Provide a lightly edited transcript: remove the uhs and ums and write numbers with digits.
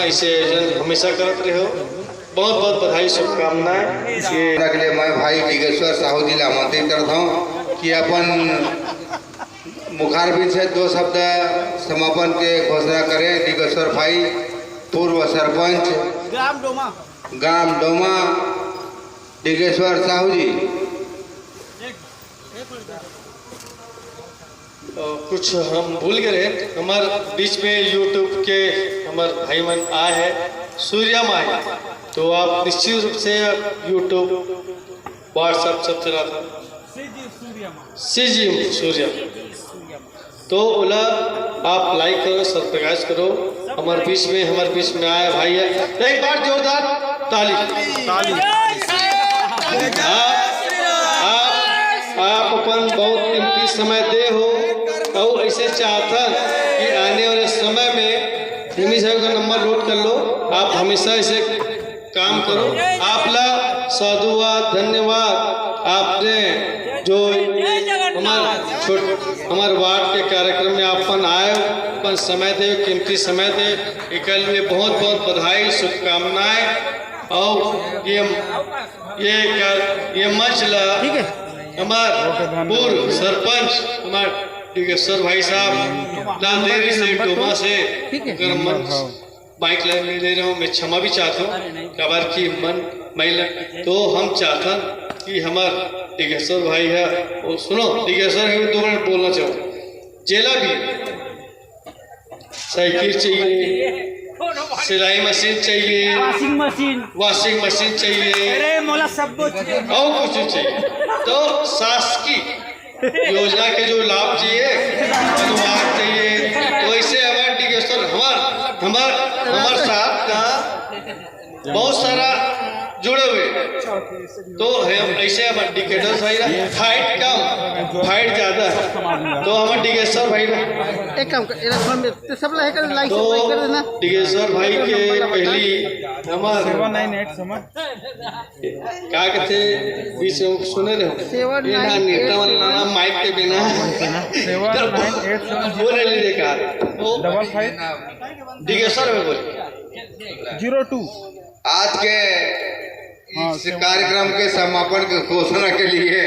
ऐसे आयोजन हमेशा करते रहो। बहुत बहुत बधाई, शुभकामनाएं। के लिए मैं भाई डिगेश्वर साहू जी ने आमंत्रित करता हूँ कि अपन मुखारबिंद से 2 शब्द समापन के घोषणा करें। डिगेश्वर भाई पूर्व सरपंच ग्राम डोमा डिगेश्वर साहू जी। कुछ हम भूल गए, हमारे बीच में यूट्यूब के हमारे भाई मन आए हैं, सूर्या माई, तो आप निश्चित रूप से यूट्यूब व्हाट्सएप सब चला था सीजी सूर्या, तो ओला आप लाइक करो, सब्सक्राइब करो। हमारे बीच में आया भाई है, एक बार जोरदार ताली। आप अपन बहुत कीमती समय दे हो और ऐसे चाहता कि आने वाले समय में निमी साहब का नंबर नोट कर लो। आप हमेशा ऐसे काम करो। आपला साधुवाद, धन्यवाद। आपने जो हमारे वार्ड के कार्यक्रम में अपन आए, अपन समय दे, कीमती समय दे, इसके लिए बहुत बहुत बधाई, शुभकामनाएं। और ये मंच ला हमारे पूर्व सरपंच हमारे डिगेश्वर भाई साहब नांदेड़ से डोमा से बाइक लाइन में ले रहा हूँ। मैं क्षमा भी चाहता हूँ कबार की मन महिला, तो हम चाहता कि हमारे डिगेश्वर भाई है वो सुनो, डिगेश्वर है 2 मिनट बोलना चाहूँ। जेला भी साइकिल चाहिए, सिलाई मशीन चाहिए, वॉशिंग मशीन चाहिए, और कुछ चाहिए, तो शासकीय योजना के जो लाभ चाहिए, अनुवाद चाहिए, तो ऐसे हमारे डिगेश्वर हमारे साथ का बहुत सारा जुड़े हुए, तो ऐसे हमारे डिकेटर भाई ना फाइट कम, फाइट ज्यादा है, तो हमारे डिगेश्वर भाई ना एक काम कर सब लाइक कर देना। डिगेश्वर भाई के पहली हमारे क्या कहते बीच में सुने रहे ना नेता वाला नाम माइक के बिना बोले ले देखा डिगेश्वर में बोले 02 आज के इस कार्यक्रम के समापन की घोषणा के लिए